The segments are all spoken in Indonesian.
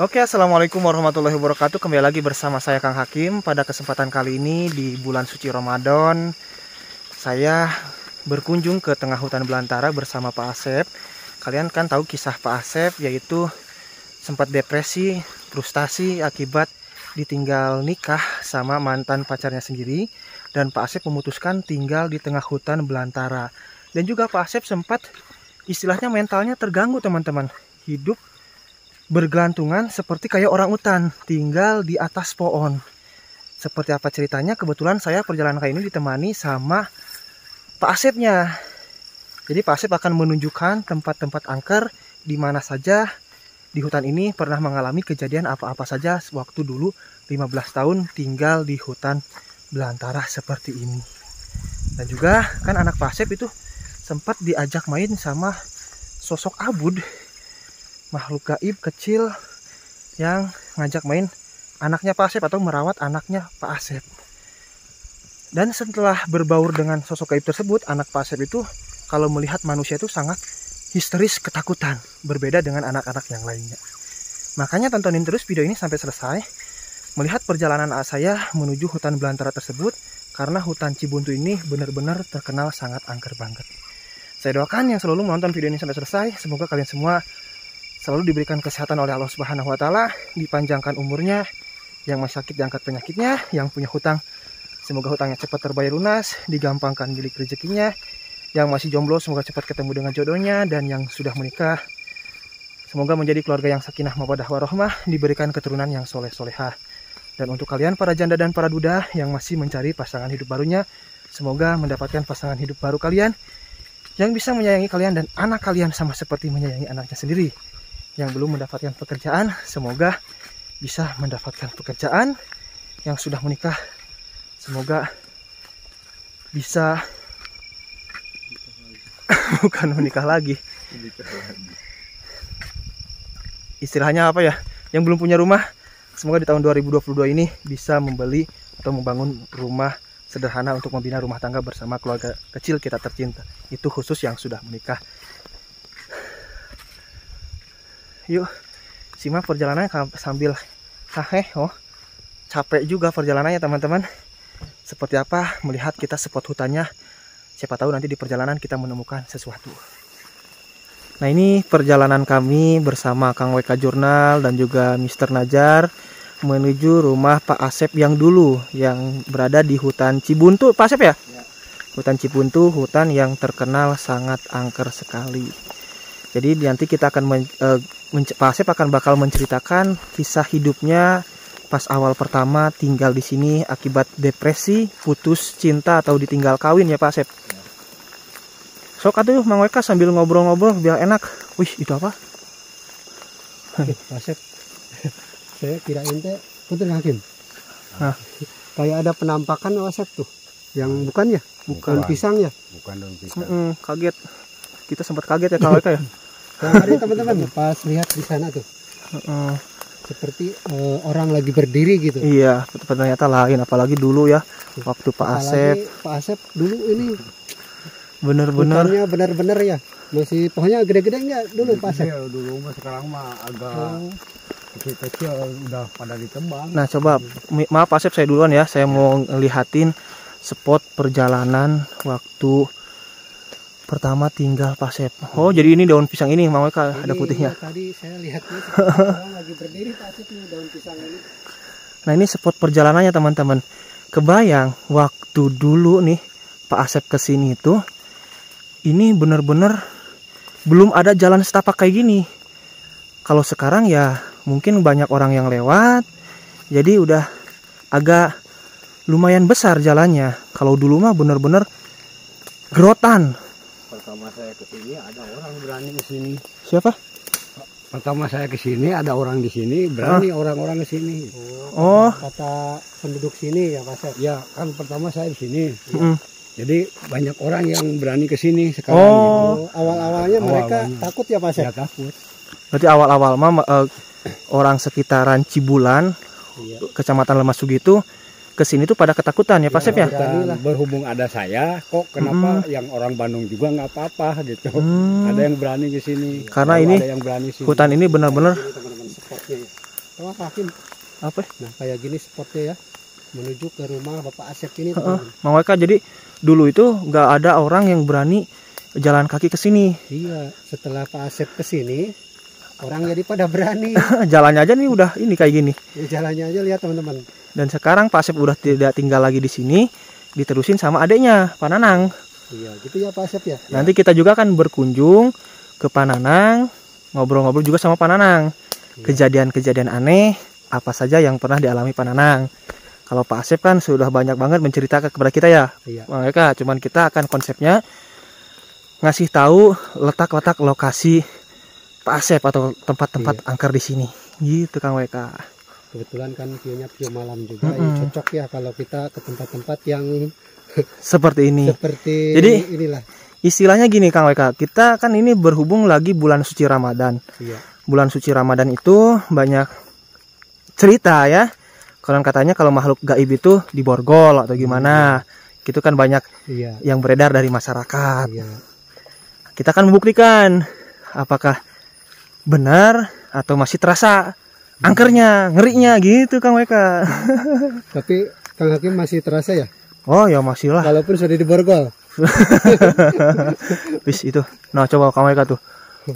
Oke, assalamualaikum warahmatullahi wabarakatuh. Kembali lagi bersama saya Kang Hakim. Pada kesempatan kali ini di bulan suci Ramadan, saya berkunjung ke tengah hutan belantara bersama Pak Asep. Kalian kan tahu kisah Pak Asep, yaitu sempat depresi, frustasi akibat ditinggal nikah sama mantan pacarnya sendiri. Dan Pak Asep memutuskan tinggal di tengah hutan belantara. Dan juga Pak Asep sempat istilahnya mentalnya terganggu, teman-teman. Hidup bergelantungan seperti kayak orang utan, tinggal di atas pohon. Seperti apa ceritanya? Kebetulan saya perjalanan kali ini ditemani sama Pak Asepnya. Jadi Pak Asep akan menunjukkan tempat-tempat angker di mana saja di hutan ini pernah mengalami kejadian apa-apa saja waktu dulu 15 tahun tinggal di hutan belantara seperti ini. Dan juga kan anak Pak Asep itu sempat diajak main sama sosok Abud, makhluk gaib kecil yang ngajak main anaknya Pak Asep atau merawat anaknya Pak Asep. Dan setelah berbaur dengan sosok gaib tersebut, anak Pak Asep itu kalau melihat manusia itu sangat histeris ketakutan, berbeda dengan anak-anak yang lainnya. Makanya tontonin terus video ini sampai selesai, melihat perjalanan saya menuju hutan belantara tersebut, karena hutan Cibuntu ini benar-benar terkenal sangat angker banget. Saya doakan yang selalu menonton video ini sampai selesai, semoga kalian semua selalu diberikan kesehatan oleh Allah Subhanahu wa Ta'ala, dipanjangkan umurnya, yang masih sakit diangkat penyakitnya, yang punya hutang semoga hutangnya cepat terbayar lunas, digampangkan milik rezekinya, yang masih jomblo semoga cepat ketemu dengan jodohnya, dan yang sudah menikah semoga menjadi keluarga yang sakinah mawaddah warahmah, diberikan keturunan yang soleh-solehah. Dan untuk kalian para janda dan para duda yang masih mencari pasangan hidup barunya, semoga mendapatkan pasangan hidup baru kalian yang bisa menyayangi kalian dan anak kalian sama seperti menyayangi anaknya sendiri. Yang belum mendapatkan pekerjaan, semoga bisa mendapatkan pekerjaan. Yang sudah menikah, semoga bisa bukan menikah lagi. Istilahnya apa ya? Yang belum punya rumah, semoga di tahun 2022 ini bisa membeli atau membangun rumah sederhana untuk membina rumah tangga bersama keluarga kecil kita tercinta. Itu khusus yang sudah menikah. Yuk, simak perjalanannya sambil capek juga perjalanannya teman-teman. Seperti apa melihat kita spot hutannya. Siapa tahu nanti di perjalanan kita menemukan sesuatu. Nah, ini perjalanan kami bersama Kang WK Jurnal dan juga Mr. Najar menuju rumah Pak Asep yang dulu, yang berada di hutan Cibuntu, Pak Asep ya? Hutan Cibuntu, hutan yang terkenal sangat angker sekali. Jadi nanti kita akan Pak Asep bakal menceritakan kisah hidupnya pas awal pertama tinggal di sini akibat depresi, putus cinta atau ditinggal kawin ya Pak Asep. Sok atuh Mang Weka sambil ngobrol-ngobrol biar enak. Wih, itu apa? Pak Asep, saya kirain teh Punten Hakim. Kayak ada penampakan Pak Asep tuh. Yang bukan ya? Bukan pisang ya? Bukan daun pisang. Kaget. Kita sempat kaget ya Kang Weka ya. Tadi teman-teman pas lihat di sana tuh, seperti orang lagi berdiri gitu. Iya, ternyata lain. Apalagi dulu ya, waktu Pak Asep. Pak Asep dulu ini bener-bener. hutannya bener-bener ya, masih pohonnya gede-gedenya dulu Pak Asep. Iya, dulu mah sekarang mah agak kecil-kecil udah pada ditebang. Nah, coba maaf Pak Asep, saya duluan ya. Saya mau ngelihatin spot perjalanan waktu pertama tinggal Pak Asep. Oh, jadi ini daun pisang ini, Mang Weka, ada putihnya. Iya, tadi saya lihatnya orang lagi berdiri Pak Asep nih daun pisang ini. Nah, ini spot perjalanannya teman-teman. Kebayang waktu dulu nih Pak Asep kesini itu, ini bener-bener belum ada jalan setapak kayak gini. Kalau sekarang ya mungkin banyak orang yang lewat, jadi udah agak lumayan besar jalannya. Kalau dulu mah bener-bener gerotan. Pertama saya kesini ada orang berani kesini. Siapa? Pertama saya kesini ada orang di sini berani orang-orang kesini. Oh, Kata penduduk sini ya Pak Asep. Ya kan pertama saya di sini. Jadi banyak orang yang berani kesini sekarang. Gitu. Awal-awalnya mereka takut ya Pak Asep. Ya takut. berarti awal-awal mah orang sekitaran Cibulan, Kecamatan Lemasugi itu kesini tuh pada ketakutan ya Pak Asep ya? Berhubung ada saya, kok kenapa yang orang Bandung juga nggak apa-apa gitu. Ada yang berani ke sini. Karena ini ada yang berani sini. hutan ini benar-benar Wah, Hakim. Apa? Nah, kayak gini spotnya ya. Menuju ke rumah Bapak Asep ini. Mang Eka, jadi dulu itu nggak ada orang yang berani jalan kaki ke sini. Iya, setelah Pak Asep ke sini, orang jadi pada berani. Jalannya aja nih udah ini kayak gini. Ya, jalannya aja lihat teman-teman. Dan sekarang Pak Asep udah tidak tinggal lagi di sini, diterusin sama adiknya, Pak Nanang. Iya, gitu ya Pak Asep ya. Nanti kita juga akan berkunjung ke Pak Nanang, ngobrol-ngobrol juga sama Pak Nanang. Kejadian-kejadian aneh apa saja yang pernah dialami Pak Nanang. Kalau Pak Asep kan sudah banyak banget menceritakan kepada kita ya. Iya. Mereka cuman kita akan konsepnya ngasih tahu letak-letak lokasi Pak Asep atau tempat-tempat angker di sini. Gitu Kang Weka. Kebetulan kan view-nya view malam juga. Ya, cocok ya kalau kita ke tempat-tempat yang seperti ini. Seperti jadi inilah. Istilahnya gini Kang Weka, kita kan ini berhubung lagi bulan suci Ramadan. Iya. Bulan suci Ramadan itu banyak cerita ya. Konon katanya kalau makhluk gaib itu diborgol atau gimana. Itu kan banyak yang beredar dari masyarakat. Iya. Kita akan membuktikan apakah benar atau masih terasa angkernya, ngerinya gitu Kang Weka. Tapi Kang Hakim masih terasa ya? Oh ya masih lah. Walaupun sudah diborgol. Bis itu. Nah coba Kang Weka tuh.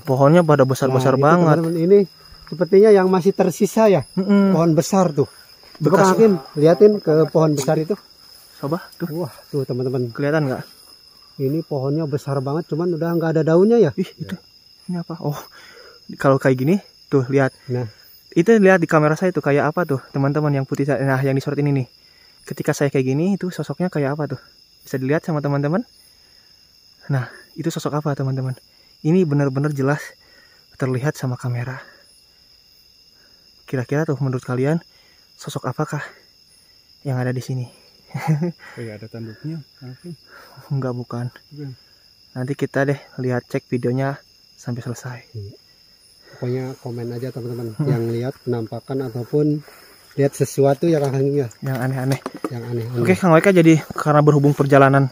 Pohonnya pada besar-besar banget. Teman-teman, ini sepertinya yang masih tersisa ya. Pohon besar tuh. Coba Kang Hakim liatin ke pohon besar itu. Coba tuh. Wah tuh teman-teman. Kelihatan nggak? Ini pohonnya besar banget, cuman udah nggak ada daunnya ya. Ih itu. Ini apa? Oh kalau kayak gini tuh lihat. Nah itu lihat di kamera saya tuh kayak apa tuh teman-teman yang putih. Nah yang disorot ini nih. Ketika saya kayak gini itu sosoknya kayak apa tuh? Bisa dilihat sama teman-teman. Nah itu sosok apa teman-teman? Ini benar-benar jelas terlihat sama kamera. Kira-kira tuh menurut kalian sosok apakah yang ada di sini? Kayak ada tanduknya. Enggak, bukan. Nanti kita deh lihat cek videonya sampai selesai. Pokoknya komen aja teman-teman yang lihat penampakan ataupun lihat sesuatu yang yang aneh-aneh. Yang aneh. Oke Kang Weka, jadi karena berhubung perjalanan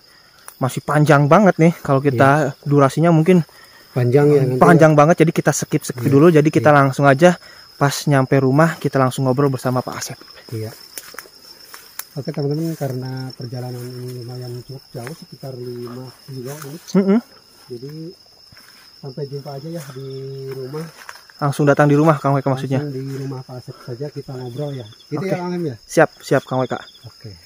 masih panjang banget nih, kalau kita durasinya mungkin panjang ya. Panjang banget, jadi kita skip dulu. Jadi kita langsung aja pas nyampe rumah kita langsung ngobrol bersama Pak Asep. Iya. Oke teman-teman, karena perjalanan ini lumayan cukup jauh, sekitar 5 menit. Jadi sampai jumpa aja ya di rumah. Langsung datang di rumah Kang Weka maksudnya. Langsung di rumah Pak Asep saja kita ngobrol ya. Gitu ya Kang Em ya. Siap Kang Weka. Oke.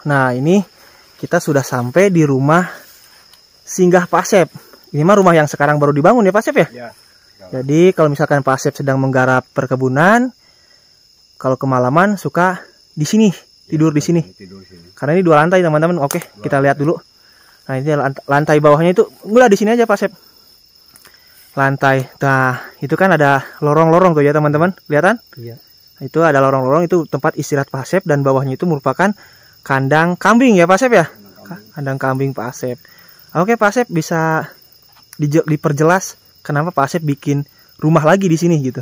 Nah ini kita sudah sampai di rumah singgah Pak Asep. Ini mah rumah yang sekarang baru dibangun ya Pak Asep ya? Ya. Jadi kalau misalkan Pak Asep sedang menggarap perkebunan, kalau kemalaman suka di sini, tidur di sini. Karena ini 2 lantai teman-teman. Oke, kita lihat dulu. Nah ini lantai bawahnya itu, enggak di sini aja Pak Asep. Lantai, nah itu kan ada lorong-lorong tuh ya teman-teman, kelihatan? Iya. Itu ada lorong-lorong, itu tempat istirahat Pak Asep, dan bawahnya itu merupakan kandang kambing ya Pak Asep ya? Kandang kambing Pak Asep. Oke Pak Asep, bisa diperjelas kenapa Pak Asep bikin rumah lagi di sini gitu?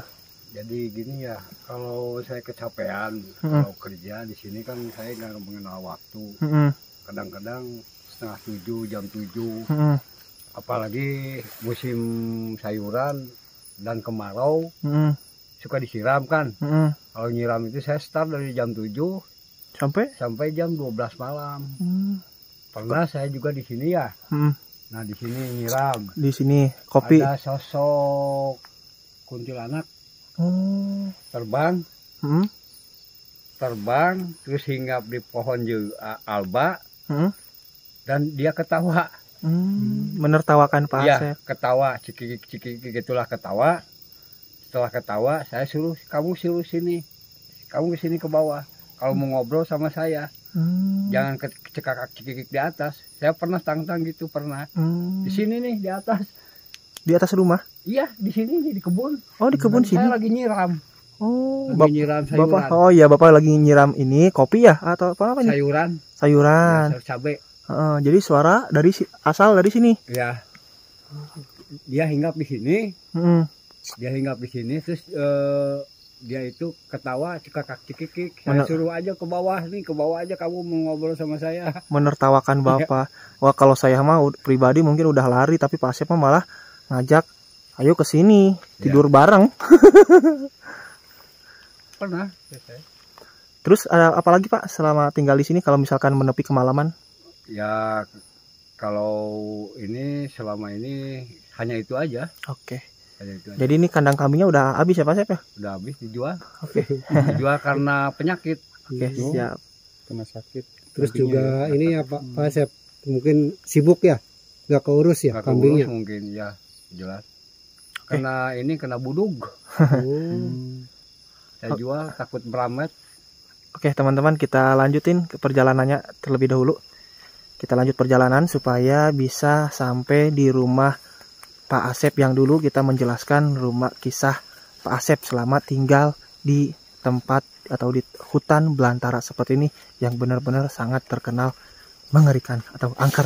Jadi gini ya, kalau saya kecapean, kalau kerja di sini kan saya nggak mengenal waktu. Kadang-kadang setengah 7, jam 7. Apalagi musim sayuran dan kemarau, suka disiram kan. Kalau nyiram itu saya start dari jam 7 sampai jam 12 malam. Pernah saya juga di sini ya. Nah di sini nyiram. Di sini kopi. Ada sosok kuntilanak terbang, terus hinggap di pohon alba, dan dia ketawa. Menertawakan Pak Asep. Ya, ketawa, ciki gitulah ketawa. Setelah ketawa, saya suruh kamu sini ke bawah. kalau mau ngobrol sama saya. Jangan cekakak-cekikik di atas. Saya pernah tantang gitu, pernah. Di sini nih, di atas. Di atas rumah? Iya, di sini nih, di kebun. Oh, di kebun sini. Saya lagi nyiram. Oh, lagi nyiram sayuran. Bapak, oh iya, Bapak lagi nyiram ini kopi ya atau apa ini? Sayuran. Sayuran. Ya, cabai. Jadi suara asal dari sini. Ya. Dia hinggap di sini. Dia hinggap di sini terus dia itu ketawa cekakak-cekikik. Saya suruh aja ke bawah aja kamu mau ngobrol sama saya. Menertawakan Bapak. Wah, kalau saya mah pribadi mungkin udah lari, tapi Pak Asep mah malah ngajak, ayo ke sini tidur bareng. Pernah. Terus ada apa lagi Pak selama tinggal di sini kalau misalkan menepi kemalaman? Ya kalau ini selama ini hanya itu aja. Oke. Jadi ini kandang kambingnya udah habis ya Pak Asep ya? Udah habis dijual. Oke. Dijual karena penyakit. Oke, siap. Kena sakit. Terus juga ini ya Pak Asep mungkin sibuk ya, nggak keurus ya Nggak kambingnya. keurus mungkin ya jelas. Kena ini kena budug. Saya jual takut meramet. Oke teman-teman, kita lanjutin ke perjalanannya terlebih dahulu. Kita lanjut perjalanan supaya bisa sampai di rumah Pak Asep yang dulu kita menjelaskan rumah kisah Pak Asep selama tinggal di tempat atau di hutan belantara seperti ini yang benar-benar sangat terkenal mengerikan atau angker.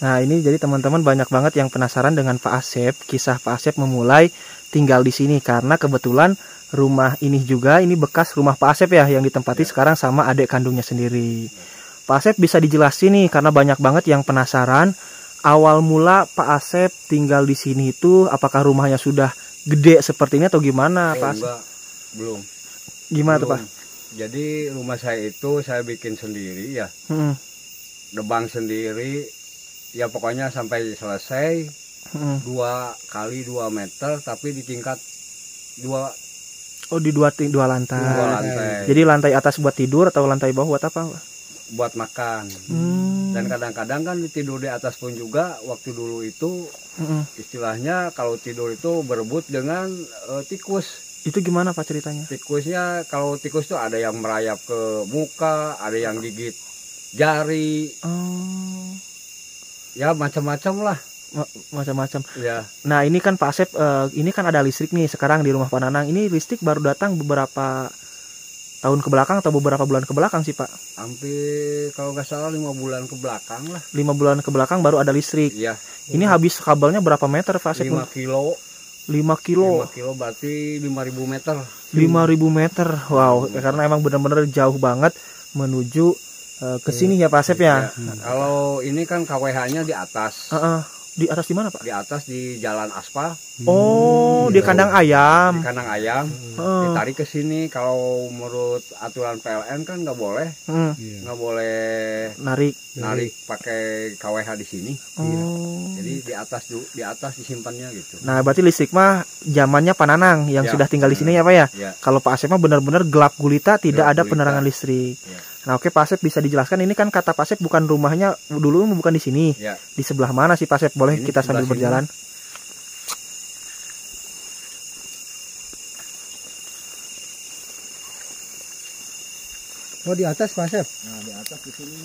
Nah ini jadi teman-teman banyak banget yang penasaran dengan Pak Asep, kisah Pak Asep memulai tinggal di sini karena kebetulan rumah ini juga ini bekas rumah Pak Asep ya yang ditempati sekarang sama adik kandungnya sendiri. Pak Asep bisa dijelasin nih karena banyak banget yang penasaran awal mula Pak Asep tinggal di sini itu apakah rumahnya sudah gede seperti ini atau gimana Pak Asep? Enggak, belum. Gimana tuh Pak? Jadi rumah saya itu saya bikin sendiri ya. Debang sendiri. Ya pokoknya sampai selesai 2 kali 2 meter tapi di tingkat 2. Oh di dua lantai. 2 lantai. Jadi lantai atas buat tidur atau lantai bawah buat apa? Buat makan. Dan kadang-kadang kan tidur di atas pun juga waktu dulu itu istilahnya kalau tidur itu berebut dengan tikus. Itu gimana Pak ceritanya? Tikusnya kalau tikus tuh ada yang merayap ke muka, ada yang gigit jari. Ya macam-macam lah. Macam-macam. Ya. Nah ini kan Pak Asep, ini kan ada listrik nih sekarang di rumah Pak Nanang. Ini listrik baru datang beberapa tahun ke belakang atau beberapa bulan ke belakang sih Pak? Hampir kalau nggak salah 5 bulan ke belakang lah. 5 bulan ke belakang baru ada listrik. Iya. Ini habis kabelnya berapa meter Pak Asep? 5 kilo. 5 kilo. 5 kilo berarti 5.000 meter. 5.000 meter. Wow, karena emang benar-benar jauh banget menuju ke sini ya Pak Asep ya. Kalau ini kan KWH-nya di atas. Di atas di mana Pak? Di atas di jalan aspal. Oh, di kandang ayam. Di kandang ayam. Ditarik ke sini. Kalau menurut aturan PLN kan nggak boleh. Nggak boleh narik pakai KWH di sini. Jadi di atas disimpannya gitu. Nah, berarti listrik mah zamannya Pak Nanang yang sudah tinggal di sini ya Pak ya. Kalau Pak Asep mah benar-benar gelap gulita, tidak ada penerangan listrik. Nah, oke Pak Asep bisa dijelaskan ini kan kata Pak Asep bukan rumahnya dulu bukan di sini. Di sebelah mana sih Pak Asep? Boleh Ini kita sambil berjalan? Oh di atas Pak Asep? Nah di atas di sini.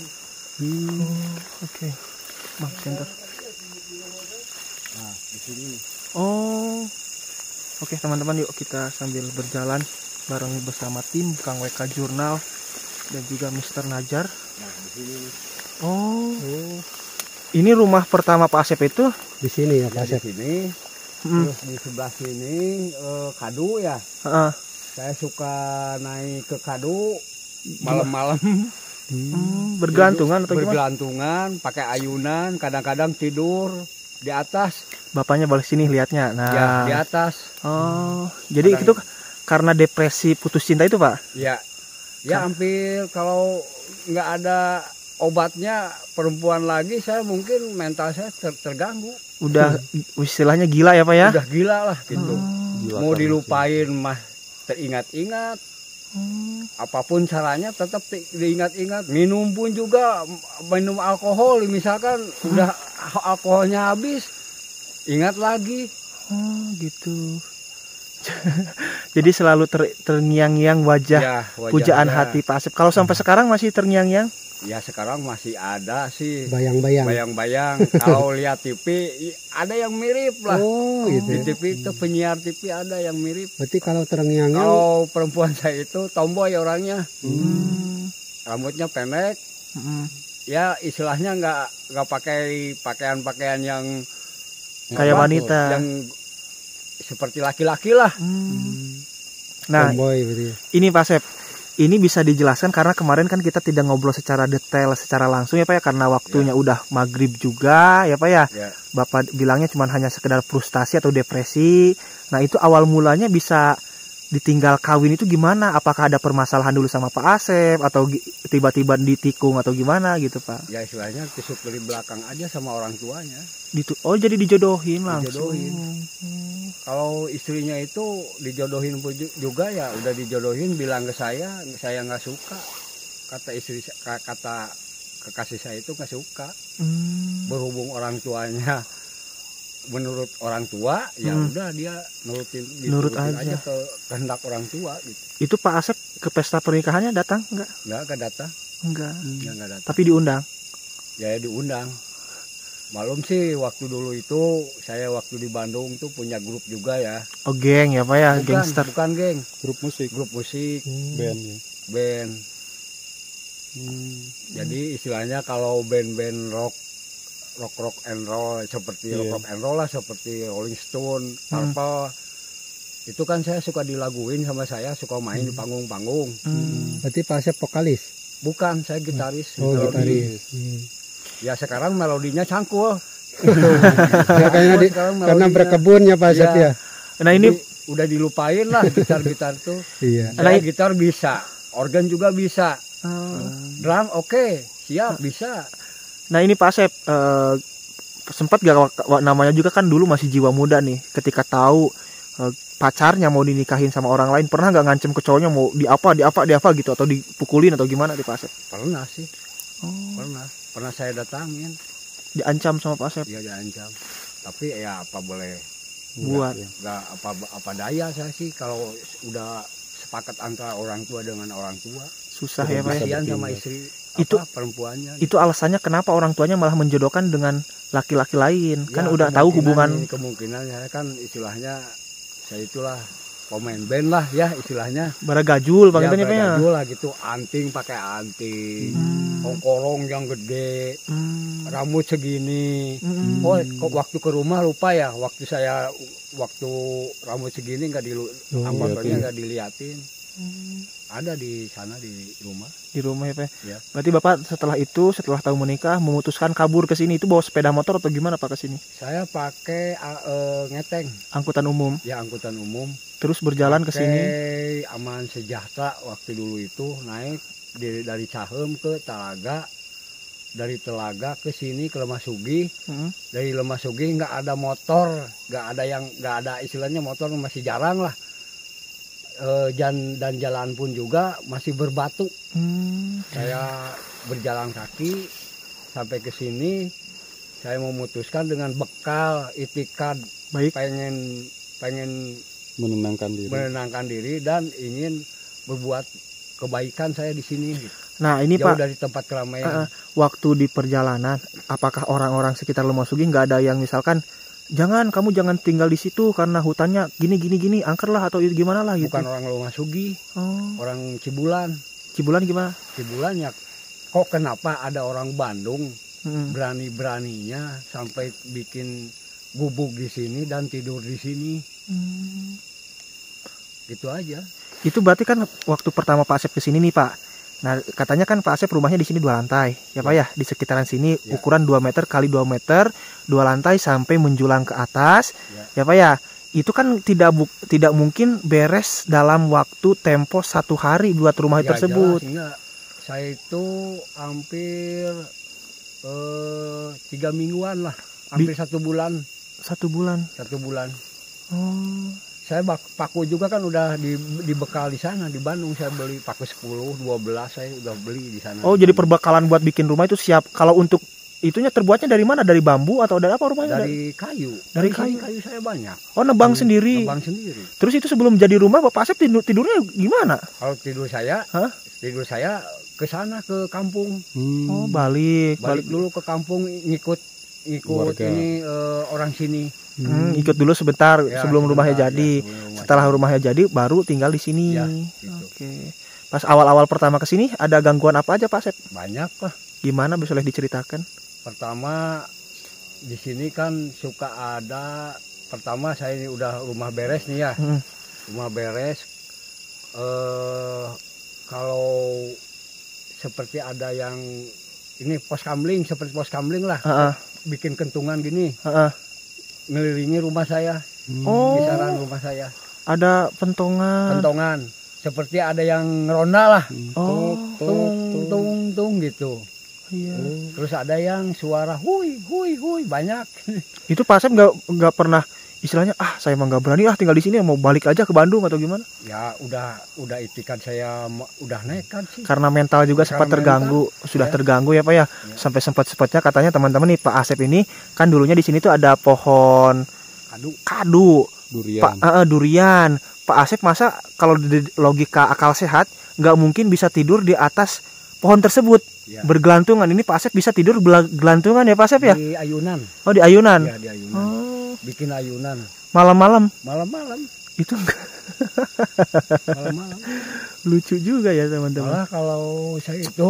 Oke. Maaf center. Nah di sini. Oh. Oke teman-teman, yuk kita sambil berjalan bareng bersama tim Kang WK Jurnal dan juga Mr. Najar. Nah di sini. Oh. Ini rumah pertama Pak Asep itu Di sini ya Pak Di Asep. sini. Terus di sebelah sini kadu ya. Saya suka naik ke kadu malam-malam. Bergelantungan atau gimana? Bergelantungan, pakai ayunan, kadang-kadang tidur di atas. Bapaknya balik sini lihatnya. Nah, Ya, di atas. Oh, jadi itu karena depresi putus cinta itu Pak? Ya. Ya hampir kalau nggak ada obatnya perempuan lagi, saya mungkin mental saya terganggu. Udah istilahnya gila ya Pak ya? Udah gila lah gitu. Mau dilupain mah teringat-ingat. Apapun caranya tetap diingat-ingat. Minum pun juga, minum alkohol misalkan udah alkoholnya habis, ingat lagi. Oh gitu. Jadi selalu terngiang-ngiang wajah Ya, pujaan wajahnya. hati Pak Asep. Kalau sampai sekarang masih terngiang-ngiang? Ya sekarang masih ada sih Bayang-bayang. bayang-bayang. Kalau lihat TV ada yang mirip lah. Oh, Di gitu. TV itu penyiar TV ada yang mirip. Berarti kalau terngiang-ngiang, Kalau perempuan saya itu tomboy orangnya, rambutnya pendek. Mm. Ya istilahnya nggak pakai pakaian-pakaian yang Kayak apa, wanita. yang seperti laki-laki lah. Nah, tomboy berarti. ini Pak Asep, ini bisa dijelaskan karena kemarin kan kita tidak ngobrol secara detail, secara langsung ya Pak ya, karena waktunya udah maghrib juga ya Pak ya. Ya. Bapak bilangnya cuma hanya sekedar frustasi atau depresi. Nah itu awal mulanya bisa ditinggal kawin itu gimana? Apakah ada permasalahan dulu sama Pak Asep atau tiba-tiba ditikung atau gimana gitu Pak? Ya istilahnya tusuk dari belakang aja sama orang tuanya. Oh jadi dijodohin langsung. Dijodohin. Kalau istrinya itu dijodohin pun juga ya udah dijodohin, bilang ke saya nggak suka. Kata istri, kata kekasih saya itu nggak suka. Berhubung orang tuanya menurut orang tua, ya udah dia Nurut diturutin aja. ke kehendak orang tua gitu. Itu Pak Asep ke pesta pernikahannya datang enggak? Nggak datang, Enggak. nggak datang. Tapi diundang. Ya diundang. Malum sih waktu dulu itu saya waktu di Bandung tuh punya grup juga ya. Oh geng ya Pak ya, gangster. Bukan geng, Grup musik. grup musik, Band ya. band. Jadi istilahnya kalau band-band rock and roll seperti rock and roll lah, seperti Rolling Stone, Purple, itu kan saya suka dilaguin sama saya, suka main di panggung-panggung. Berarti Pak Asep vokalis. Bukan, saya gitaris. Oh, melodi. gitaris. Ya sekarang melodinya cangkul. Ya, karena berkebun ya Pak Asep ya. Nah ini udah dilupain lah gitar-gitar tuh. Iya. Saya gitar bisa, organ juga bisa, drum oke, siap bisa. Nah ini Pak Asep sempat gak namanya juga kan dulu masih jiwa muda nih, ketika tahu pacarnya mau dinikahin sama orang lain, pernah nggak ngancem ke cowoknya mau di apa gitu atau dipukulin atau gimana di Pak Asep? Pernah sih, pernah saya datangin. Diancam sama Pak Asep? Dia diancam, tapi ya apa boleh buat? Nggak apa daya saya sih kalau udah sepakat antara orang tua dengan orang tua. Susah ya Pak ya? Kasihan sama istri Itu perempuannya. Itu alasannya kenapa orang tuanya malah menjodohkan dengan laki-laki lain, kan Ya, udah tahu hubungan. Kemungkinan saya kan istilahnya saya itulah pemain band lah ya istilahnya. Baragajul Pak Ya, ya? bergajul lah gitu, anting pakai anting, ongkorong yang gede, rambut segini. Oh, kok waktu ke rumah lupa ya, waktu rambut segini nggak nggak diliatin. Ada di sana di rumah. Di rumah ya Pak. Ya. Berarti Bapak setelah tahu menikah memutuskan kabur ke sini, itu bawa sepeda motor atau gimana Pak ke sini? Saya pakai ngeteng, Angkutan umum. ya angkutan umum. Terus berjalan ke sini. Aman Sejahtera waktu dulu itu naik dari Cahem ke Talaga, dari Telaga ke sini ke Lemah Sugih. Dari Lemah Sugih nggak ada motor, nggak ada istilahnya motor, masih jarang lah. Dan jalan pun juga masih berbatu. Saya berjalan kaki sampai ke sini. Saya memutuskan dengan bekal itikad, Baik. pengen menenangkan diri dan ingin berbuat kebaikan saya di sini. Nah ini Jauh Pak, dari tempat keramaian. waktu di perjalanan, apakah orang-orang sekitar Lemah Sugih nggak ada yang misalkan, kamu jangan tinggal di situ karena hutannya gini, angkerlah atau gimana lah gitu? Bukan orang Lemah Sugih, orang Cibulan. Cibulan gimana? Cibulan ya, kok kenapa ada orang Bandung berani-beraninya sampai bikin gubuk di sini dan tidur di sini? Gitu aja. Itu berarti kan waktu pertama Pak Asep kesini nih Pak. Nah katanya kan Pak Asep rumahnya di sini 2 lantai, ya Pak ya, di sekitaran sini ukuran 2 meter kali 2 meter, 2 lantai sampai menjulang ke atas, ya Pak ya. Itu kan tidak mungkin beres dalam waktu tempo 1 hari buat rumah tersebut. Jelas, saya itu hampir 3 mingguan lah, hampir 1 bulan. 1 bulan. 1 bulan. Saya paku juga kan udah dibekal di sana di Bandung. Saya beli paku 10, 12 saya udah beli di sana. Oh, jadi perbekalan buat bikin rumah itu siap. Kalau untuk itunya terbuatnya dari mana? Dari bambu atau dari apa rumahnya? Dari kayu. Dari kayu. kayu. Kayu saya banyak. Oh, nebang sendiri. Nebang sendiri. Terus itu sebelum jadi rumah Bapak Asep tidurnya gimana? Kalau tidur saya ke sana ke kampung. Oh, balik dulu ke kampung ngikut Warga. ini orang sini. Ikut dulu sebentar Ya, sebelum rumahnya jadi. Setelah rumahnya jadi baru tinggal di sini. Ya, gitu. Oke. Pas awal-awal pertama ke sini ada gangguan apa aja Pak Asep? Banyak lah. Gimana bisa diceritakan? Pertama di sini kan suka ada. Pertama saya ini udah rumah beres nih ya. Rumah beres. Kalau seperti ada yang ini pos kamling, seperti pos kamling lah. Bikin kentungan gini. Ngelilingi rumah saya. Oh. Kisaran rumah saya. Ada pentongan. Seperti ada yang ngeronda lah. Oh. Tung gitu. Iya. Terus ada yang suara hui banyak. Itu Pak Asep nggak pernah istilahnya saya emang nggak berani tinggal di sini, mau balik aja ke Bandung atau gimana? Ya udah itikan saya udah nekat sih. Karena mental juga sempat terganggu, sudah terganggu ya Pak ya. Sampai sempat-sempatnya katanya teman-teman nih Pak Asep ini kan dulunya di sini tuh ada pohon kadu. Durian. Pak Asep masa kalau di logika akal sehat nggak mungkin bisa tidur di atas pohon tersebut. Ya. Bergelantungan. Ini Pak Asep bisa tidur gelantungan ya Pak Asep ya? Di ayunan. Oh, di ayunan. Ya, di ayunan. Oh. Bikin ayunan. Malam-malam. Itu malam-malam. Lucu juga ya teman-teman. Malah kalau saya itu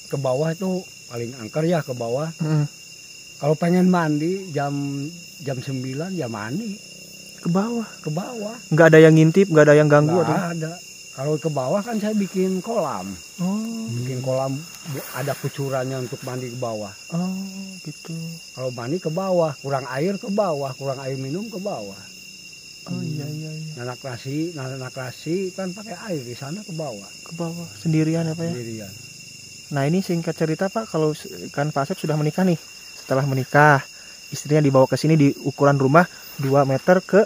ke bawah itu paling angker ya ke bawah. Kalau pengen mandi jam 9 ya mandi. Ke bawah. Nggak ada yang ngintip, nggak ada yang ganggu atau? Ada. Kalau ke bawah kan saya bikin kolam. Bikin kolam ada kucurannya untuk mandi ke bawah. Oh, gitu. Kalau mandi ke bawah, kurang air ke bawah, kurang air minum ke bawah. Oh iya. Nanak nasi kan pakai air di sana ke bawah. Ke bawah sendirian ya Pak ya? Sendirian. Nah, ini singkat cerita Pak, kalau kan Pak Asep sudah menikah nih. Setelah menikah, istrinya dibawa ke sini di ukuran rumah 2 meter ke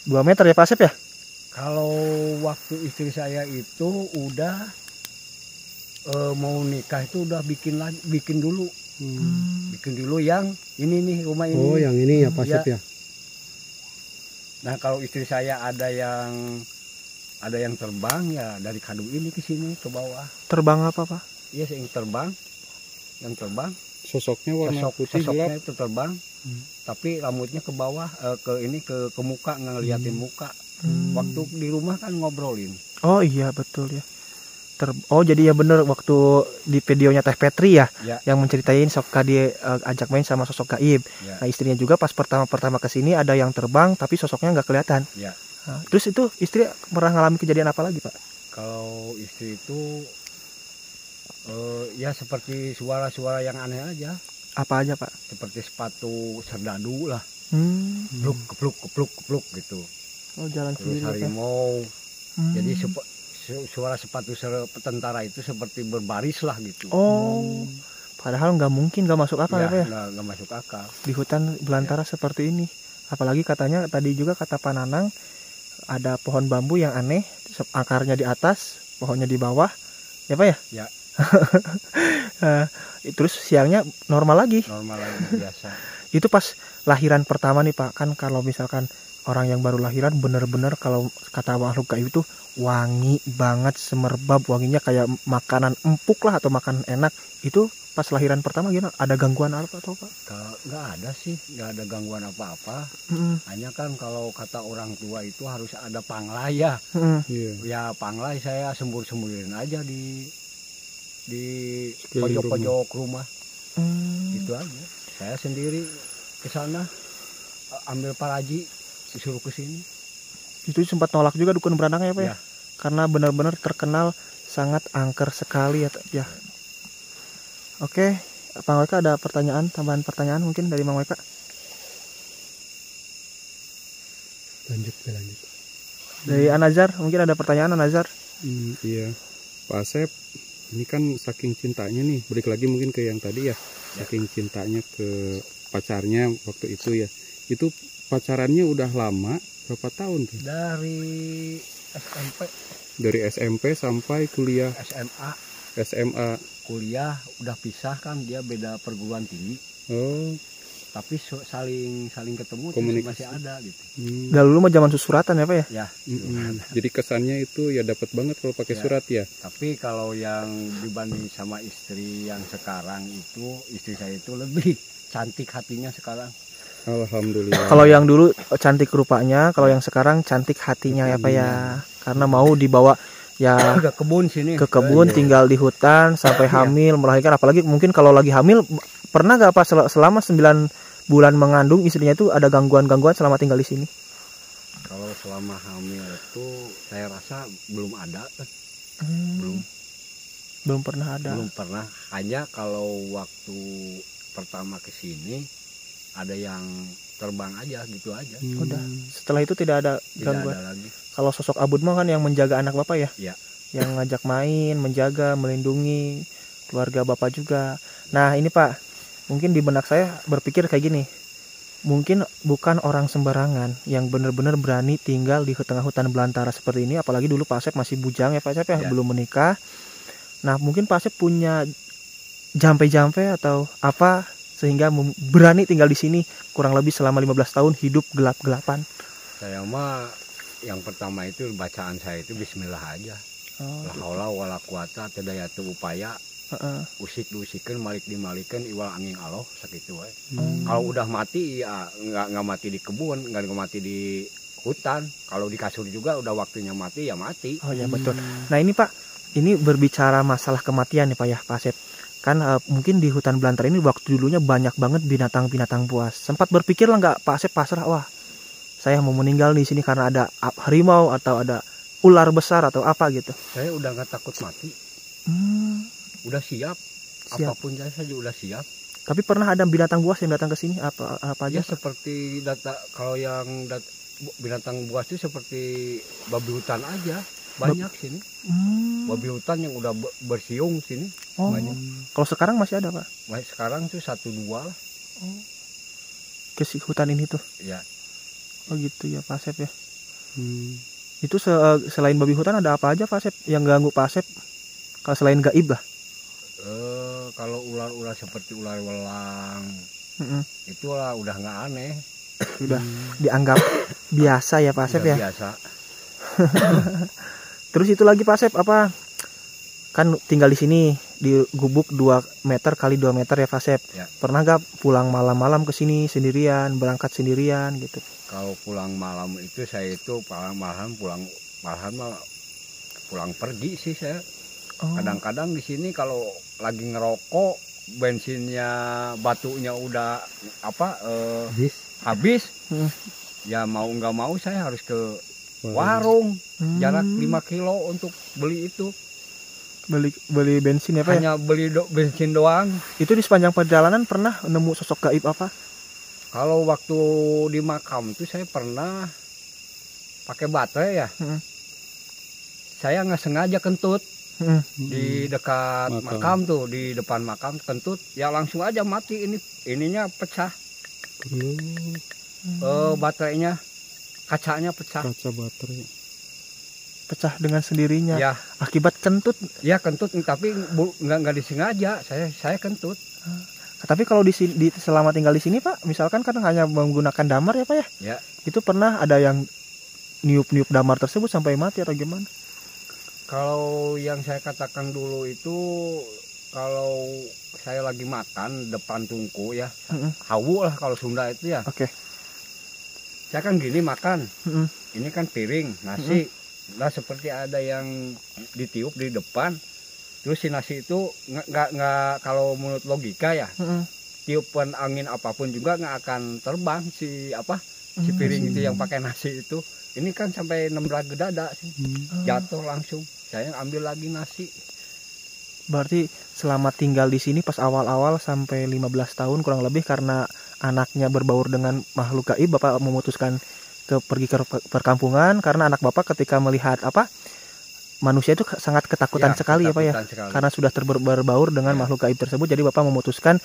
2 meter ya Pak Asep ya? Kalau waktu istri saya itu udah mau nikah itu udah bikin dulu. Bikin dulu yang ini nih rumah ini. Oh, yang ini ya Pak Asep ya. Nah, kalau istri saya ada yang terbang ya dari kadu ini ke sini ke bawah. Terbang apa Pak? Iya, yang terbang. Sosoknya warna putih gelap. Itu terbang. Tapi rambutnya ke bawah ke muka, ngeliatin muka. Waktu di rumah kan ngobrolin. Oh iya betul ya. Jadi ya bener waktu di videonya Teh Petri ya. Yang menceritain Sokka dia ajak main sama sosok gaib. Ya. Nah, istrinya juga pas pertama kesini ada yang terbang tapi sosoknya nggak kelihatan. Ya. Nah, terus itu istri pernah ngalami kejadian apa lagi Pak? Kalau istri itu ya seperti suara-suara yang aneh aja. Apa aja Pak? Seperti sepatu serdadu lah. Kepluk gitu. Oh, jalan terus harimau. Jadi suara sepatu tentara itu seperti berbaris lah gitu. Oh. Padahal nggak mungkin, nggak masuk akal ya Pak ya? Nggak masuk akal. Di hutan belantara seperti ini. Apalagi katanya tadi juga kata Pak Nanang ada pohon bambu yang aneh, akarnya di atas, pohonnya di bawah. Ya Pak ya? Ya. Terus siangnya normal lagi biasa. Itu pas lahiran pertama nih Pak, kan kalau misalkan orang yang baru lahiran bener-bener kalau kata makhluk gaib itu wangi banget, semerbab wanginya kayak makanan empuk lah atau makanan enak. Itu pas lahiran pertama gimana? Ada gangguan apa atau Pak? Nggak ada sih, nggak ada gangguan apa-apa. Hanya kan kalau kata orang tua itu harus ada panglai ya. Ya panglai saya sembur-semburin aja di pojok-pojok rumah. Gitu aja. Saya sendiri ke sana ambil paraji disuruh ke sini. Itu sempat nolak juga dukun beranak ya Pak ya? Karena benar-benar terkenal sangat angker sekali ya. Oke, Bang Weka ada tambahan pertanyaan mungkin dari Bang Weka? Lanjut. Dari Anazar mungkin ada pertanyaan Anazar? Iya, Pak Asep, ini kan saking cintanya nih, balik lagi mungkin ke yang tadi ya, saking cintanya ke pacarnya waktu itu ya. Itu pacarannya udah lama, berapa tahun tuh? Dari SMP sampai kuliah. SMA. Kuliah udah pisah kan, dia beda perguruan tinggi. Oh. Tapi saling ketemu Komunikasi. masih ada gitu. Dulu mah zaman suratan ya Pak ya? Ya. Jadi kesannya itu ya dapat banget kalau pakai Ya. surat ya. Tapi kalau yang dibanding sama istri yang sekarang itu, istri saya itu lebih cantik hatinya sekarang. Alhamdulillah. Kalau yang dulu cantik rupanya, kalau yang sekarang cantik hatinya ya Pak ya. Karena mau dibawa ya Ke kebun sini. ke kebun, tinggal di hutan sampai hamil, melahirkan. Apalagi mungkin kalau lagi hamil, pernah gak Pak selama 9 bulan mengandung istrinya itu ada gangguan-gangguan selama tinggal di sini? Kalau selama hamil itu saya rasa belum ada. Belum pernah ada. Belum pernah. Hanya kalau waktu pertama ke sini ada yang terbang aja gitu aja. Udah. Setelah itu tidak ada Tidak gangguan. ada lagi. Kalau sosok Abud mah kan yang menjaga anak Bapak ya? Iya. Yang ngajak main, menjaga, melindungi keluarga Bapak juga. Nah, ini Pak, mungkin di benak saya berpikir kayak gini. Mungkin bukan orang sembarangan yang benar-benar berani tinggal di tengah hutan belantara seperti ini. Apalagi dulu Pak Asep masih bujang ya Pak Asep ya, Ya. belum menikah. Nah, mungkin Pak Asep punya jampe-jampe atau apa sehingga berani tinggal di sini kurang lebih selama 15 tahun hidup gelap-gelapan. Saya mah yang pertama itu bacaan saya itu bismillah aja. La haula wala quwata teu daya teu upaya. Usik-usikan malik dimalikan iwal angin Allah sakitu we. Kalau udah mati ya nggak mati di kebun, nggak mati di hutan. Kalau di kasur juga udah waktunya mati ya mati. Oh ya betul. Nah ini Pak, ini berbicara masalah kematian nih Pak ya Pak Asep. Kan mungkin di hutan belantara ini waktu dulunya banyak banget binatang-binatang buas. Sempat berpikir lah nggak Pak Asep pasrah, wah saya mau meninggal di sini karena ada harimau atau ada ular besar atau apa gitu? Saya udah nggak takut mati. Udah siap. Apapun saja udah siap. Tapi pernah ada binatang buas yang datang ke sini apa aja? Ya seperti kalau yang binatang buas itu seperti babi hutan aja. Banyak sini. Babi hutan yang udah bersiung sini. Banyak. Kalau sekarang masih ada Pak? Sekarang tuh 1-2 lah. Ke si hutan ini tuh? Ya. Oh gitu ya Pak Asep ya. Itu selain babi hutan ada apa aja Pak Asep yang ganggu Pak Asep? Kalau selain gaib lah? Kalau ular-ular seperti ular welang, itulah udah nggak aneh. Sudah dianggap biasa ya Pak Asep ya? Biasa. Terus itu lagi Pak Asep apa? Kan tinggal di sini di gubuk 2 meter kali 2 meter ya Pak Asep. Ya. Pernah gak pulang malam-malam ke sini sendirian, berangkat sendirian gitu? Kalau pulang malam itu saya itu pulang pergi sih saya. Kadang-kadang di sini kalau lagi ngerokok bensinnya batunya udah habis. Ya mau nggak mau saya harus ke warung jarak 5 kilo untuk beli itu. Beli bensin ya Pak? Hanya beli bensin doang. Itu di sepanjang perjalanan pernah nemu sosok gaib apa? Kalau waktu di makam itu saya pernah pakai baterai ya. Saya nggak sengaja kentut. Di dekat makam tuh, di depan makam kentut, ya langsung aja mati ininya pecah. Baterainya, kacanya pecah. Kaca baterai. Pecah dengan sendirinya. Ya. Akibat kentut. Ya kentut, tapi nggak disengaja. Saya kentut. Tapi kalau selama tinggal di sini Pak, misalkan kan hanya menggunakan damar ya Pak ya? Ya. Itu pernah ada yang niup-niup damar tersebut sampai mati atau gimana? Kalau yang saya katakan dulu itu, kalau saya lagi makan depan tungku ya, hawu lah kalau Sunda itu ya. Oke. Saya kan gini makan, ini kan piring nasi, lah seperti ada yang ditiup di depan, terus si nasi itu nggak kalau menurut logika ya, tiupan angin apapun juga nggak akan terbang si piring itu yang pakai nasi itu. Ini kan sampai nembrak ke dada sih, jatuh langsung. Saya ambil lagi nasi. Berarti selama tinggal di sini pas awal-awal sampai 15 tahun kurang lebih karena anaknya berbaur dengan makhluk gaib, Bapak memutuskan pergi ke perkampungan karena anak Bapak ketika melihat manusia itu sangat ketakutan sekali ya Pak ya. Karena sudah berbaur dengan makhluk gaib tersebut, jadi Bapak memutuskan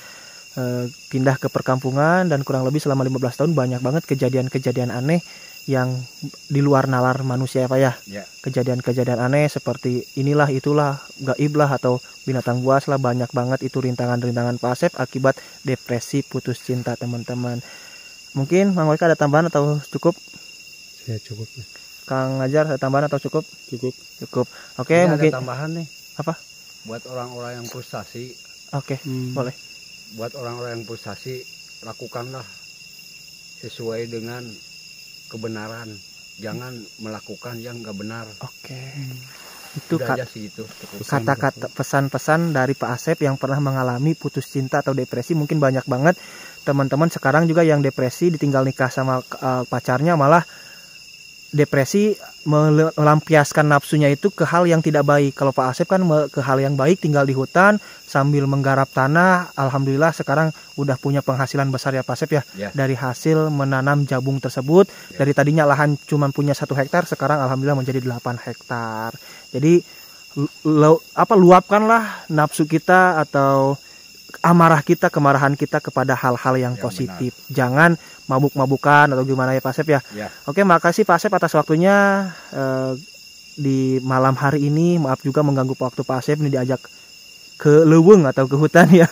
pindah ke perkampungan dan kurang lebih selama 15 tahun banyak banget kejadian-kejadian aneh yang di luar nalar manusia ya Pak ya. Ya. Kejadian-kejadian aneh seperti inilah itulah, gaib lah atau binatang buas lah, banyak banget itu rintangan-rintangan Pak Asep akibat depresi putus cinta teman-teman. Mungkin Mang Weka ada tambahan atau cukup? Saya cukup. Kang Ajar ada tambahan atau cukup? Cukup. Oke, Ini mungkin ada tambahan nih. Apa? Buat orang-orang yang frustasi. Oke, boleh. Buat orang-orang yang frustasi, lakukanlah sesuai dengan kebenaran. Jangan melakukan yang nggak benar. Oke. Itu Udah aja sih itu. kata-kata pesan-pesan dari Pak Asep yang pernah mengalami putus cinta atau depresi. Mungkin banyak banget teman-teman sekarang juga yang depresi, ditinggal nikah sama pacarnya malah depresi, melampiaskan nafsunya itu ke hal yang tidak baik. Kalau Pak Asep kan ke hal yang baik, tinggal di hutan sambil menggarap tanah. Alhamdulillah sekarang udah punya penghasilan besar ya Pak Asep ya, dari hasil menanam jabung tersebut. Dari tadinya lahan cuma punya 1 hektar, sekarang alhamdulillah menjadi 8 hektar. Jadi luapkanlah nafsu kita atau amarah kita, kemarahan kita kepada hal-hal yang positif. Benar. Jangan mabuk-mabukan atau gimana ya Pak Asep ya. Oke, makasih Pak Asep atas waktunya di malam hari ini. Maaf juga mengganggu waktu Pak Asep ini diajak ke leuweung atau ke hutan ya.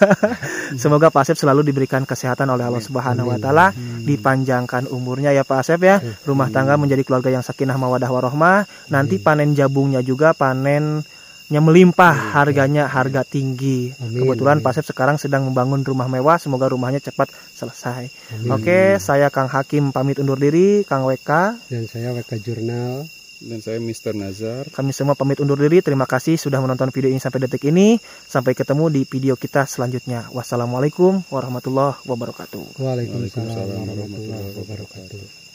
Semoga Pak Asep selalu diberikan kesehatan oleh Allah Subhanahu wa taala, dipanjangkan umurnya ya Pak Asep ya. Rumah tangga menjadi keluarga yang sakinah mawadah warahmah. Nanti panen jabungnya juga panennya melimpah, harganya harga tinggi. Kebetulan Pak Asep sekarang sedang membangun rumah mewah, semoga rumahnya cepat selesai. Oke, saya Kang Hakim pamit undur diri, Kang WK dan saya WK Jurnal dan saya Mr. Nazar. Kami semua pamit undur diri. Terima kasih sudah menonton video ini sampai detik ini. Sampai ketemu di video kita selanjutnya. Wassalamualaikum warahmatullahi wabarakatuh. Waalaikumsalam warahmatullahi wabarakatuh.